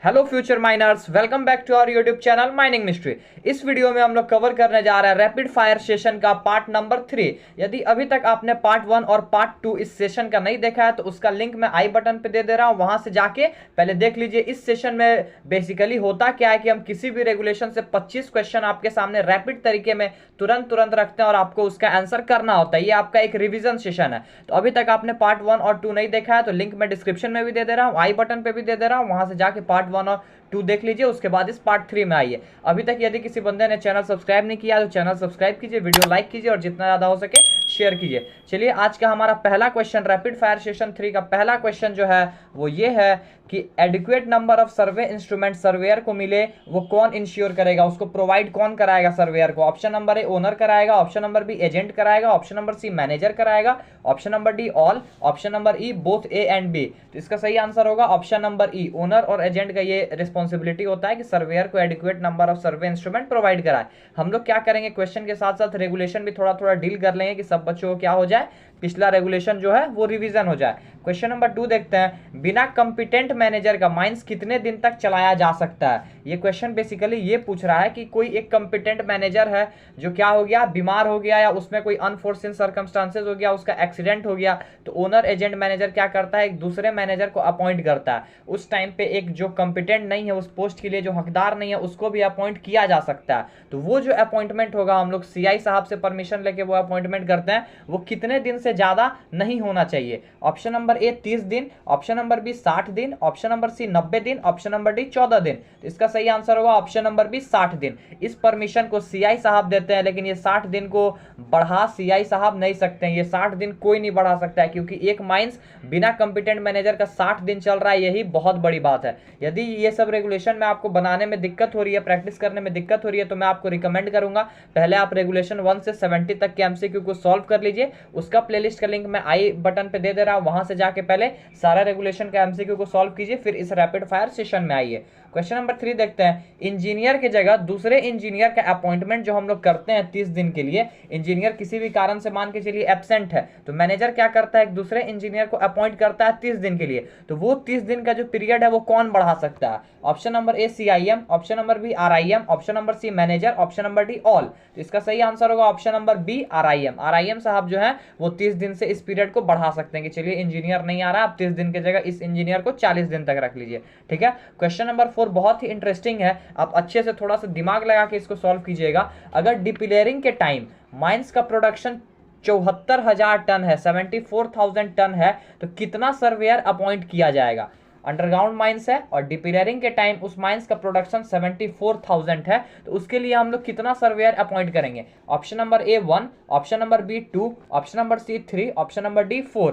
Hello future miners, welcome back to our YouTube channel mining mystery. इस video में हम लोग कवर करने जा रहे हैं रैपिड फायर सेशन का पार्ट नंबर 3। यदि अभी तक आपने पार्ट 1 और पार्ट 2 इस सेशन का नहीं देखा है तो उसका लिंक मैं आई बटन पे दे रहा हूं, वहां से जाके पहले देख लीजिए। इस सेशन में बेसिकली होता क्या है कि हम किसी भी रेगुलेशन से 25 क्वेश्चन आपके सामने रैपिड तरीके में तुरंत रखते हैं और आपको उसका आंसर करना होता है। ये आपका एक रिविजन सेशन है। तो अभी तक आपने पार्ट 1 और 2 नहीं देखा है तो लिंक मैं डिस्क्रिप्शन में भी दे रहा हूँ, आई बटन पे भी दे रहा हूँ, वहां से जाके पार्ट 1 और 2 देख लीजिए। उसके बाद इस पार्ट 3 में आइए। अभी तक यदि किसी बंदे ने चैनल सब्सक्राइब नहीं किया तो चैनल सब्सक्राइब कीजिए, वीडियो लाइक कीजिए और जितना ज्यादा हो सके शेयर कीजिए। चलिए, आज का हमारा पहला क्वेश्चन रैपिड फायर सेशन 3 का पहला क्वेश्चन जो है वो ये है कि adequate number of survey instrument surveyor को मिले वो कौन इंश्योर करेगा, उसको प्रोवाइड कौन कराएगा सर्वेयर को। ऑप्शन नंबर ए ओनर कराएगा, ऑप्शन नंबर बी एजेंट कराएगा, ऑप्शन नंबर सी मैनेजर कराएगा, option number D all, option number E both A and B. तो इसका सही आंसर होगा ऑप्शन नंबर ई। ओनर और एजेंट का ये रिस्पॉन्सिबिलिटी होता है कि सर्वेयर को adequate number of survey instrument provide कराए। हम लोग क्या करेंगे, क्वेश्चन के साथ साथ रेगुलेशन भी थोड़ा डील कर लेंगे कि सब बच्चों को क्या हो जाए, पिछला रेगुलेशन जो है वो रिवीजन हो जाए। क्वेश्चन नंबर 2 देखते हैं, बिना कंपिटेंट मैनेजर का माइंस कितने दिन तक चलाया जा सकता है। ये क्वेश्चन बेसिकली ये पूछ रहा है कि कोई एक कंपिटेंट मैनेजर है जो क्या हो गया, बीमार हो गया या उसमें कोई अनफोर्सिन सर्कमस्टांसेस हो गया, उसका एक्सीडेंट हो गया, तो ओनर एजेंट मैनेजर क्या करता है, एक दूसरे मैनेजर को अपॉइंट करता है। उस टाइम पे एक जो कंपिटेंट नहीं है, उस पोस्ट के लिए जो हकदार नहीं है, उसको भी अपॉइंट किया जा सकता है। तो वो जो अपॉइंटमेंट होगा, हम लोग सीआई साहब से परमिशन लेके वो अपॉइंटमेंट करते हैं, वो कितने दिन से ज्यादा नहीं होना चाहिए। ऑप्शन नंबर ए 30 दिन, ऑप्शन नंबर बी 60 दिन, ऑप्शन नंबर सी 90 दिन, ऑप्शन नंबर डी 14 दिन। तो इसका सही आंसर होगा ऑप्शन नंबर बी 60 दिन। इस परमिशन को सीआई साहब देते हैं, लेकिन ये 60 दिन को बढ़ा सीआई साहब नहीं सकते हैं। ये 60 दिन कोई नहीं बढ़ा सकता है, क्योंकि एक माइंस बिना कंपिटेंट मैनेजर का 60 दिन चल रहा है, यही बहुत बड़ी बात है। यदि ये सब रेगुलेशन में आपको बनाने में दिक्कत हो रही है, प्रैक्टिस करने में दिक्कत हो रही है, तो मैं आपको रिकमेंड करूंगा पहले आप रेगुलेशन 1 से 70 तक के एमसीक्यू को सॉल्व कर लीजिए। उसका प्लेलिस्ट का लिंक मैं आई बटन पे दे रहा हूं, वहां से जाके पहले सारा रेगुलेशन का एमसीक्यू को सॉल्व कीजिए, फिर इस रैपिड फायर सेशन में आइए। क्वेश्चन नंबर 3 देखते हैं, इंजीनियर की जगह दूसरे इंजीनियर का अपॉइंटमेंट जो हम लोग करते हैं 30 दिन के लिए, इंजीनियर किसी भी कारण से मान के चलिए एब्सेंट है, तो मैनेजर क्या करता है, एक दूसरे इंजीनियर को अपॉइंट करता है 30 दिन के लिए। तो वो 30 दिन का जो पीरियड है वो कौन बढ़ा सकता है। Option number A CIM, option number B RIM, option number C manager, option number D all. तो इसका सही आंसर होगा option number B RIM. RIM साहब जो है वो 30 दिन से इस पीरियड को बढ़ा सकते हैं कि चलिए इंजीनियर नहीं आ रहा, आप 30 दिन की जगह इस इंजीनियर को 40 दिन तक रख लीजिए। ठीक है। क्वेश्चन नंबर 4 बहुत ही इंटरेस्टिंग है, आप अच्छे से थोड़ा सा दिमाग लगा के इसको सॉल्व कीजिएगा। अगर डिपिलेरिंग के टाइम माइंस का प्रोडक्शन 74,000 टन है, 74,000 टन है, तो कितना सर्वेयर अपॉइंट किया जाएगा। अंडरग्राउंड माइंस है और डिपिलेरिंग के टाइम उस माइंस का प्रोडक्शन 74,000 है, तो उसके लिए हम लोग कितना सर्वेयर अपॉइंट करेंगे। Option number A 1, option number B 2, option number C 3, option number D 4।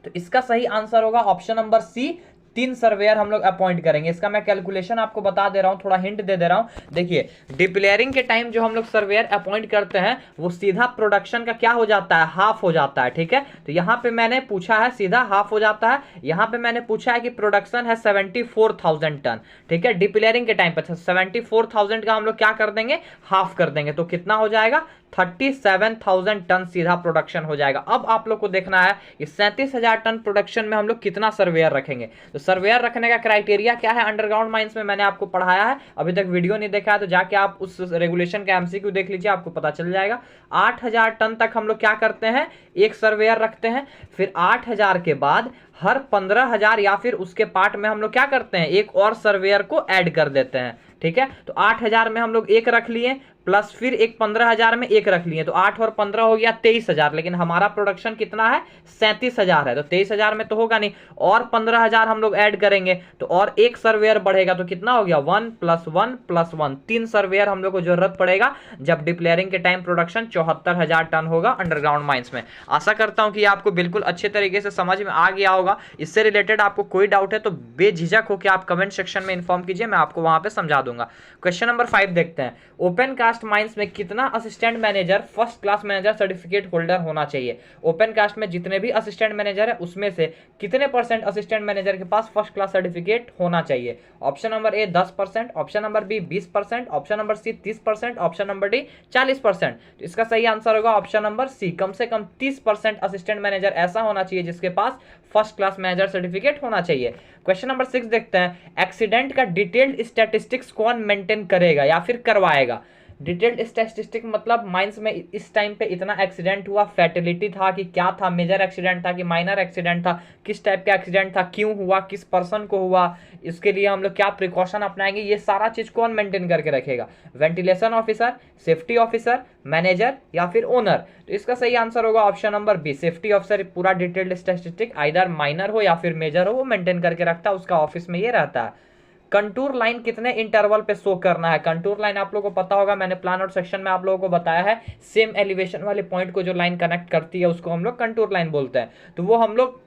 तो इसका सही आंसर होगा ऑप्शन नंबर सी, 3 सर्वेयर हम लोग अपॉइंट करेंगे। इसका मैं कैलकुलेशन आपको बता दे रहा हूं, थोड़ा हिंट दे रहा हूं। देखिए, डिप्लेयरिंग के टाइम जो हम लोग सर्वेयर अपॉइंट करते हैं वो सीधा प्रोडक्शन का क्या हो जाता है, हाफ हो जाता है। ठीक है, तो यहां पे मैंने पूछा है सीधा हाफ हो जाता है, यहां पे मैंने पूछा है कि प्रोडक्शन है 74,000 टन। ठीक है, डिप्लेयरिंग के टाइम पर 74,000 का हम लोग क्या कर देंगे, हाफ कर देंगे, तो कितना हो जाएगा 37,000 टन सीधा प्रोडक्शन हो जाएगा। अब आप लोग को देखना है कि 37,000 टन प्रोडक्शन में हम लोग कितना सर्वेयर रखेंगे। तो सर्वेयर रखने का क्राइटेरिया क्या है, अंडरग्राउंड माइंस में मैंने आपको पढ़ाया है, अभी तक वीडियो नहीं देखा है तो जाके आप उस रेगुलेशन का एमसीक्यू देख लीजिए, आपको पता चल जाएगा। 8,000 टन तक हम लोग क्या करते हैं, एक सर्वेयर रखते हैं, फिर 8,000 के बाद हर 15,000 या फिर उसके पार्ट में हम लोग क्या करते हैं, एक और सर्वेयर को ऐड कर देते हैं। ठीक है, तो 8,000 में हम लोग एक रख लिए, प्लस फिर एक 15,000 में एक रख लिए, तो 8 और 15 हो गया 23,000। लेकिन हमारा प्रोडक्शन कितना है, 37,000 है, तो 23,000 में तो होगा नहीं, और 15,000 हम लोग ऐड करेंगे तो और एक सर्वेयर बढ़ेगा, तो कितना हो गया 1 + 1 + 1, 3 सर्वेयर हम लोग को जरूरत पड़ेगा जब डिप्लेयरिंग के टाइम प्रोडक्शन 74,000 टन होगा अंडरग्राउंड माइंस में। आशा करता हूं कि आपको बिल्कुल अच्छे तरीके से समझ में आ गया होगा। इससे रिलेटेड आपको कोई डाउट है तो बेझिझक होकर आप कमेंट सेक्शन में इन्फॉर्म कीजिए, मैं आपको वहां पर समझा दूंगा। दूंगा। क्वेश्चन नंबर 5 देखते हैं, ओपन कास्ट माइंस में कितना assistant manager first class manager certificate holder होना चाहिए। ओपन कास्ट में जितने भी असिस्टेंट मैनेजर है उसमें से कितने परसेंट असिस्टेंट मैनेजर के पास फर्स्ट क्लास सर्टिफिकेट होना चाहिए। Option number A 10%, option number B 20%, option number C 30%, option number D 40%। तो इसका सही आंसर होगा ऑप्शन नंबर सी, कम से कम 30% असिस्टेंट मैनेजर ऐसा होना चाहिए जिसके पास फर्स्ट क्लास मैनेजर सर्टिफिकेट होना चाहिए। क्वेश्चन नंबर 6 देखते हैं, एक्सीडेंट का डिटेल्ड स्टैटिस्टिक्स कौन मेंटेन करेगा या फिर करवाएगा। डिटेल्ड स्टैटिस्टिक मतलब माइंस में इस टाइम पे इतना एक्सीडेंट हुआ, फैटेलिटी था कि क्या था, मेजर एक्सीडेंट था कि माइनर एक्सीडेंट था, किस टाइप का एक्सीडेंट था, क्यों हुआ, किस पर्सन को हुआ, इसके लिए हम लोग क्या प्रिकॉशन अपनाएंगे, ये सारा चीज कौन मेंटेन करके रखेगा। Ventilation officer, safety officer, manager या फिर ओनर। तो इसका सही आंसर होगा option number B, safety officer पूरा डिटेल्ड स्टैटिस्टिक आइदर माइनर हो या फिर मेजर हो वो मेंटेन करके रखता है, उसका ऑफिस में ये रहता है। कंटूर लाइन कितने इंटरवल पे शो करना है। कंटूर लाइन आप लोगों को पता होगा, मैंने प्लान आउट सेक्शन में आप लोगों को बताया है, सेम एलिवेशन वाले पॉइंट को जो लाइन कनेक्ट करती है उसको हम लोग कंटूर लाइन बोलते हैं। तो वो हम लोग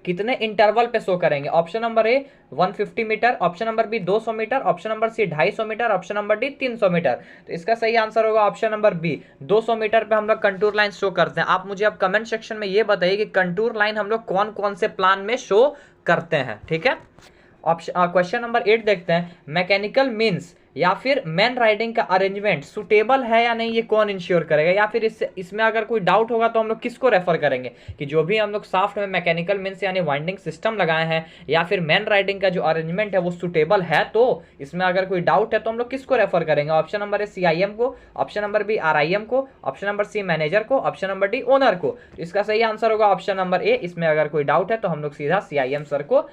कितने इंटरवल पे शो करेंगे। Option number A 150 meter, option number B 200 meter, option number C 250 meter, option number D 300 meter. तो इसका सही आंसर होगा ऑप्शन नंबर बी, 200 मीटर पे हम लोग कंटूर लाइन शो करते हैं। आप मुझे अब कमेंट सेक्शन में ये बताइए कि कंटूर लाइन हम लोग कौन कौन से प्लान में शो करते हैं, ठीक है। क्वेश्चन नंबर 8 देखते हैं, मैकेनिकल मीन्स या फिर मैन राइडिंग का अरेंजमेंट सुटेबल है या नहीं, ये कौन इंश्योर करेगा, या फिर इसमें अगर कोई डाउट होगा तो हम लोग किसको रेफर करेंगे कि जो भी हम लोग साफ्ट में मैकेनिकल मीन्स यानी वाइंडिंग सिस्टम लगाए हैं या फिर मैन राइडिंग का जो अरेंजमेंट है वो सुटेबल है, तो इसमें अगर कोई डाउट है तो हम लोग किसको रेफर करेंगे। ऑप्शन नंबर ए CIM को, ऑप्शन नंबर बी RIM को, ऑप्शन नंबर सी मैनेजर को, ऑप्शन नंबर डी ओनर को। तो इसका सही आंसर होगा ऑप्शन नंबर ए, इसमें अगर कोई डाउट है तो हम लोग सीधा CIM सर को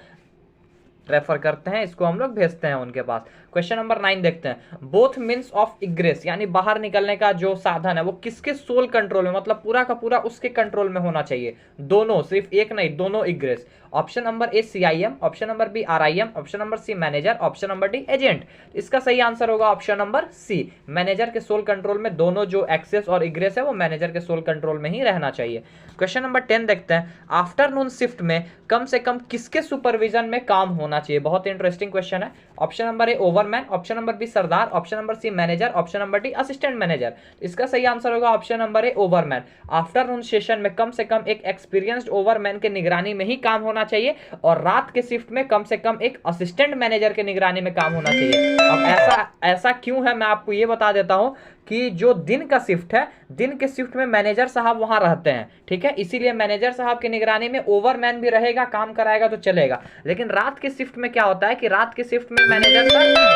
रेफर करते हैं, इसको हम लोग भेजते हैं उनके पास। क्वेश्चन नंबर 9 देखते हैं, बोथ मीन्स ऑफ इग्रेस यानी बाहर निकलने का जो साधन है वो किसके सोल कंट्रोल में, मतलब पूरा का पूरा उसके कंट्रोल में होना चाहिए, दोनों, सिर्फ एक नहीं, दोनों egress. Option number A CIM, option number B RIM, option number C manager, option number D agent. इसका सही आंसर होगा ऑप्शन नंबर सी, मैनेजर के सोल कंट्रोल में दोनों जो एक्सेस और इग्रेस है वो मैनेजर के सोल कंट्रोल में ही रहना चाहिए। क्वेश्चन नंबर 10 देखते हैं, आफ्टरनून शिफ्ट में कम से कम किसके सुपरविजन में काम होना चाहिए। बहुत इंटरेस्टिंग क्वेश्चन है। Option number A overman, option number B सरदार, option number C manager, option number D assistant manager. इसका सही आंसर होगा option number A overman. Afternoon session में कम से कम एक एक्सपीरियंस्ड ओवरमैन के निगरानी में ही काम होना चाहिए और रात के शिफ्ट में कम से कम एक असिस्टेंट मैनेजर के निगरानी में काम होना चाहिए। अब ऐसा क्यों है मैं आपको ये बता देता हूं कि जो दिन का शिफ्ट है, दिन के शिफ्ट में मैनेजर साहब वहां रहते हैं, ठीक है, इसीलिए मैनेजर साहब की निगरानी में ओवरमैन भी रहेगा, काम कराएगा तो चलेगा। लेकिन रात के शिफ्ट में क्या होता है कि रात के शिफ्ट में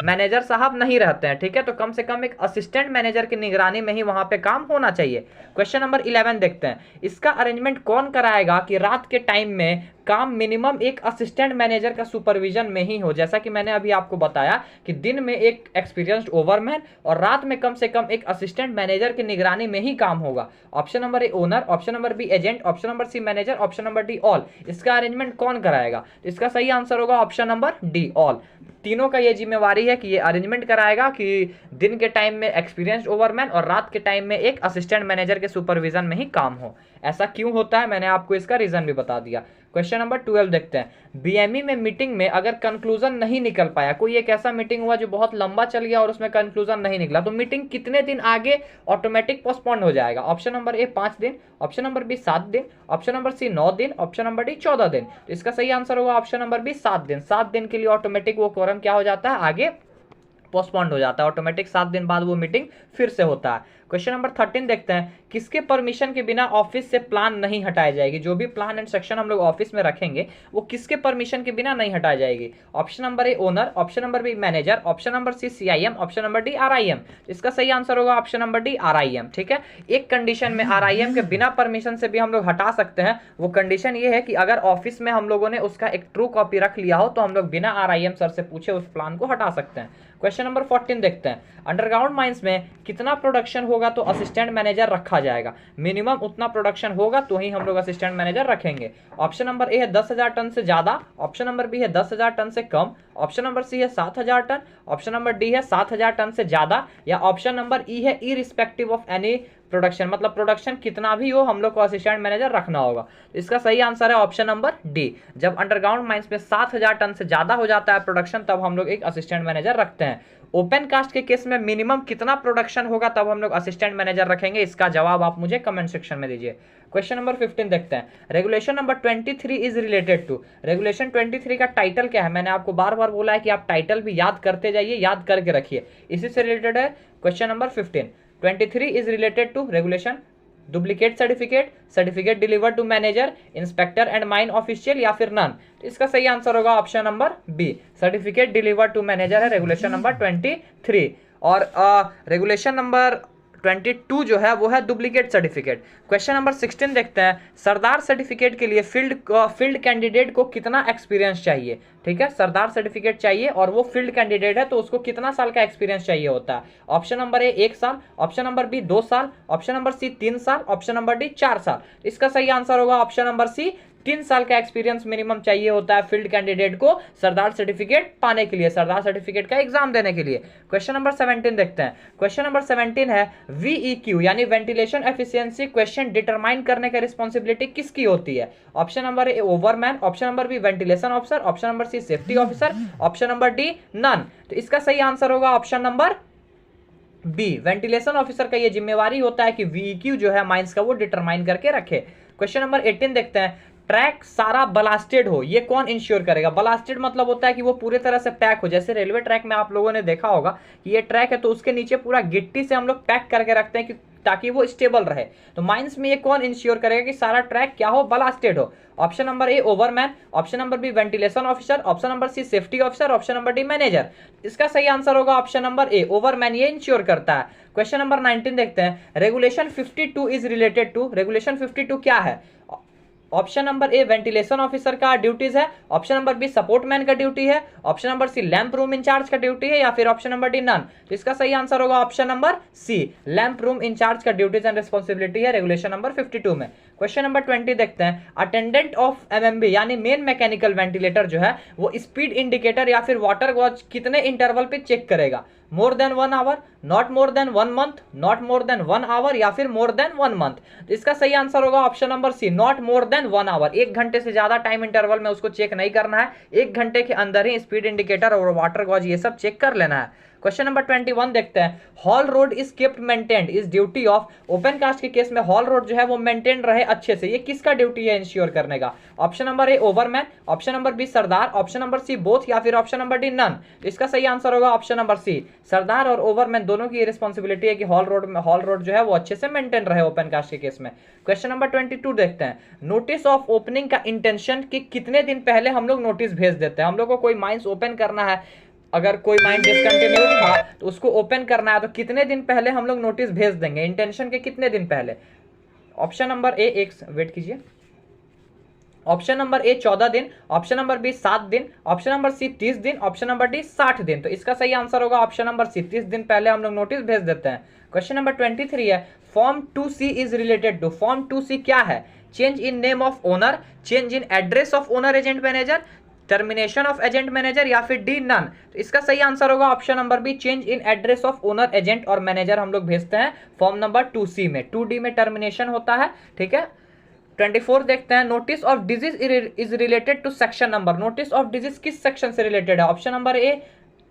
मैनेजर साहब नहीं रहते हैं, ठीक है, तो कम से कम एक असिस्टेंट मैनेजर की निगरानी में ही वहां पे काम होना चाहिए। क्वेश्चन नंबर 11 देखते हैं, इसका अरेंजमेंट कौन कराएगा कि रात के टाइम में काम मिनिमम एक असिस्टेंट मैनेजर का सुपरविजन में ही हो। जैसा कि मैंने अभी आपको बताया कि दिन में एक एक्सपीरियंस्ड ओवरमैन और रात में कम से कम एक असिस्टेंट मैनेजर की निगरानी में ही काम होगा। Option number A owner, option number B agent, option number C manager, option number D all. इसका अरेंजमेंट कौन कराएगा। इसका सही आंसर होगा ऑप्शन नंबर डी ऑल। तीनों का ये जिम्मेवारी है कि ये अरेंजमेंट कराएगा कि दिन के टाइम में एक्सपीरियंस्ड ओवरमैन और रात के टाइम में एक असिस्टेंट मैनेजर के सुपरविजन में ही काम हो। ऐसा क्यों होता है मैंने आपको इसका रीजन भी बता दिया। क्वेश्चन नंबर 12 देखते हैं, BME में मीटिंग में अगर कंक्लूजन नहीं निकल पाया, कोई एक ऐसा मीटिंग हुआ जो बहुत लंबा चल गया और उसमें कंक्लूजन नहीं निकला, तो मीटिंग कितने दिन आगे ऑटोमेटिक पोस्टपोन हो जाएगा। ऑप्शन नंबर ए 5 दिन, ऑप्शन नंबर बी 7 दिन, ऑप्शन नंबर सी 9 दिन, ऑप्शन नंबर डी 14 दिन। तो इसका सही आंसर होगा ऑप्शन नंबर बी 7 दिन। 7 दिन के लिए ऑटोमेटिक वो कोरम क्या हो जाता है, आगे पोस्टपोन्ड हो जाता है, ऑटोमेटिक 7 दिन बाद वो मीटिंग फिर से होता है। क्वेश्चन नंबर 13 देखते हैं, किसके परमिशन के बिना ऑफिस से प्लान नहीं हटाई जाएगी। जो भी प्लान एंड सेक्शन हम लोग ऑफिस में रखेंगे वो किसके परमिशन के बिना नहीं हटाई जाएगी। Option number A owner, option number B manager, option number C CIM, option number D RIM। इसका सही आंसर होगा ऑप्शन नंबर डी RIM, ठीक है। एक कंडीशन में RIM के बिना परमिशन से भी हम लोग हटा सकते हैं, वो कंडीशन ये है कि अगर ऑफिस में हम लोगों ने उसका एक ट्रू कॉपी रख लिया हो तो हम लोग बिना RIM सर से पूछे उस प्लान को हटा सकते हैं। क्वेश्चन नंबर 14 देखते हैं, अंडरग्राउंड माइंस में कितना प्रोडक्शन होगा तो असिस्टेंट मैनेजर रखा जाएगा। मिनिमम उतना प्रोडक्शन होगा तो ही हम लोग असिस्टेंट मैनेजर रखेंगे। ऑप्शन नंबर ए है 10,000 टन से ज्यादा, ऑप्शन नंबर बी है 10,000 टन से कम, ऑप्शन नंबर सी है 7,000 टन, ऑप्शन नंबर डी है 7,000 टन से ज्यादा, या ऑप्शन नंबर ई है इरिस्पेक्टिव ऑफ एनी प्रोडक्शन, मतलब प्रोडक्शन कितना भी हो हम लोग को असिस्टेंट मैनेजर रखना होगा। तो इसका सही आंसर है ऑप्शन नंबर डी। जब अंडरग्राउंड माइंस में 7000 टन से ज्यादा हो जाता है प्रोडक्शन, तब हम लोग एक असिस्टेंट मैनेजर रखते हैं। ओपन कास्ट के केस में मिनिमम कितना प्रोडक्शन होगा तब हम लोग असिस्टेंट मैनेजर रखेंगे, इसका जवाब आप मुझे कमेंट सेक्शन में दीजिए। क्वेश्चन नंबर 15 देखते हैं। Regulation number 23 is related to, regulation 23 का टाइटल क्या है? मैंने आपको बार बार बोला है कि आप टाइटल भी याद करते जाइए, याद करके रखिए, इसी से रिलेटेड है question number 15। 23 is related to regulation duplicate certificate, certificate deliver to manager, inspector and mine official या फिर नन। तो इसका सही आंसर होगा option number B, certificate deliver to manager है रेगुलेशन नंबर 23। और रेगुलेशन नंबर 22 जो है वो है डुप्लीकेट सर्टिफिकेट। क्वेश्चन नंबर 16 देखते हैं। सरदार सर्टिफिकेट के लिए फील्ड कैंडिडेट को कितना एक्सपीरियंस चाहिए? ठीक है, सरदार सर्टिफिकेट चाहिए और वो फील्ड कैंडिडेट है, तो उसको कितना साल का एक्सपीरियंस चाहिए होता है? ऑप्शन नंबर ए 1 साल, ऑप्शन नंबर बी 2 साल, ऑप्शन नंबर सी 3 साल, ऑप्शन नंबर डी 4 साल। इसका सही आंसर होगा ऑप्शन नंबर सी, 3 साल का एक्सपीरियंस मिनिमम चाहिए होता है फील्ड कैंडिडेट को सरदार सर्टिफिकेट पाने के लिए, सरदार सर्टिफिकेट का एग्जाम देने के लिए। क्वेश्चन नंबर 17 देखते हैं। क्वेश्चन नंबर 17 है वीईक्यू यानी वेंटिलेशन एफिशिएंसी क्वेश्चन डिटरमाइन करने का रिस्पॉन्सिबिलिटी किसकी होती है? Option number A overman, option number B ventilation officer, option number C safety officer, option number D none. तो इसका सही आंसर होगा option number B, ventilation officer का ये जिम्मेवारी होता है कि वीईक्यू जो है माइंस का वो डिटरमाइन करके रखे। क्वेश्चन नंबर 18 देखते हैं। ट्रैक सारा ब्लास्टेड हो, ये कौन इंश्योर करेगा? ब्लास्टेड मतलब होता है कि वो पूरे तरह से पैक हो, जैसे रेलवे ट्रैक में आप लोगों ने देखा होगा कि ये ट्रैक है तो उसके नीचे पूरा गिट्टी से हम लोग पैक करके रखते हैं कि ताकि वो स्टेबल रहे। तो माइंस में ये कौन इंश्योर करेगा कि सारा ट्रैक क्या हो? ब्लास्टेड हो। Option number A overman, option number B ventilation officer, option number C safety officer, option number D manager. इसका सही आंसर होगा ऑप्शन नंबर ए ओवरमैन, ये इंश्योर करता है। क्वेश्चन नंबर 19 देखते हैं। Regulation 52 is related to, regulation 52 क्या है? Option number A ventilation officer का ड्यूटीज है, option number B support man का ड्यूटी है, option number C lamp room incharge का ड्यूटी है, या फिर ऑप्शन नंबर डी नन। तो इसका सही आंसर होगा option number C, lamp room incharge का ड्यूटीज एंड रिस्पॉन्सिबिलिटी है रेगुलेशन नंबर 52 में। क्वेश्चन नंबर 20 देखते हैं। अटेंडेंट ऑफ एमएमबी यानी मेन मैकेनिकल वेंटिलेटर जो है वो स्पीड इंडिकेटर या फिर वाटर गॉज कितने इंटरवल पे चेक करेगा? More than 1 hour, not more than 1 month, not more than 1 hour या फिर मोर देन 1 मंथ। तो इसका सही आंसर होगा option number C, not more than 1 hour. 1 घंटे से ज्यादा टाइम इंटरवल में उसको चेक नहीं करना है, 1 घंटे के अंदर ही स्पीड इंडिकेटर और वाटर गॉज ये सब चेक कर लेना है। क्वेश्चन नंबर 21 देखते हैं। Haul road is kept maintained is duty of, open cast के केस में हॉल रोड जो है वो मेंटेन रहे अच्छे से, ये किसका ड्यूटी है इंश्योर करने का? Option number A overman, option number B सरदार, ऑप्शन नंबर सी बोथ या फिर ऑप्शन नंबर डी नन। तो इसका सही आंसर होगा ऑप्शन नंबर सी, सरदार और ओवरमैन दोनों की रिस्पॉन्सिबिलिटी है कि हॉल रोड जो है वो अच्छे से मेंटेन रहे ओपन कास्ट के केस में। क्वेश्चन नंबर 22 देखते हैं। नोटिस ऑफ ओपनिंग का इंटेंशन कि कितने दिन पहले हम लोग नोटिस भेज देते हैं? हम लोग को कोई माइंस ओपन करना है, अगर कोई माइन डिसकंटिन्यू था तो उसको ओपन करना है, तो कितने दिन पहले हम लोग नोटिस भेज देंगे? इंटेंशन के कितने दिन पहले? ऑप्शन नंबर ए एक वेट कीजिए, ऑप्शन नंबर ए 14 दिन, ऑप्शन नंबर बी 7 दिन, ऑप्शन नंबर सी 30 दिन, ऑप्शन नंबर डी 60 दिन। तो इसका सही आंसर होगा ऑप्शन नंबर सी, 30 दिन पहले हम लोग नोटिस भेज देते हैं। क्वेश्चन नंबर 23 है। Form 2C is related to, form 2C क्या है? Change in name of owner, change in address of owner agent manager, termination of agent manager या फिर डी नन। तो इसका सही आंसर होगा option number B, change in address of owner agent और manager हम लोग भेजते हैं फॉर्म नंबर 2C में। 2D में टर्मिनेशन होता है, ठीक है। 24 देखते हैं। Notice of disease is related to section number, notice of disease किस सेक्शन से रिलेटेड है? Option number A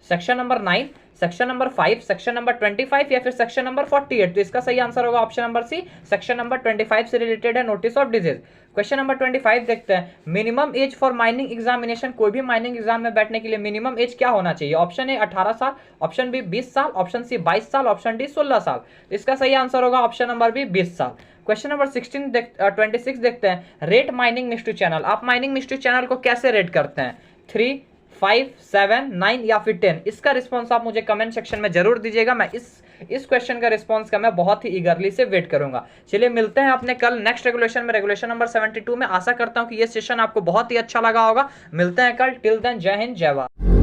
section number 9, section number 5, section number 25 या फिर सेक्शन नंबर 48। तो इसका सही आंसर होगा option number C, section number 25 से रिलेटेड है notice of disease. Question number 25 देखते हैं। Minimum age for mining examination, कोई भी माइनिंग एग्जाम में बैठने के लिए मिनिमम एज क्या होना चाहिए? ऑप्शन ए 18 साल, ऑप्शन बी 20 साल, ऑप्शन सी 22 साल, ऑप्शन डी 16 साल। तो इसका सही आंसर होगा ऑप्शन नंबर बी 20 साल। क्वेश्चन नंबर 26 देखते हैं। रेट माइनिंग मिस्ट्री चैनल, आप माइनिंग मिस्ट्री चैनल को कैसे रेट करते हैं? 3, 5, 7, 9 या फिर 10? इसका रिस्पॉन्स आप मुझे कमेंट सेक्शन में जरूर दीजिएगा। मैं इस क्वेश्चन का रिस्पॉन्स का मैं बहुत ही ईगरली से वेट करूंगा। चलिए मिलते हैं अपने कल नेक्स्ट रेगुलेशन में, रेगुलेशन नंबर 72 में। आशा करता हूं कि ये सेशन आपको बहुत ही अच्छा लगा होगा। मिलते हैं कल, टिल देन जय हिंद जय भारत।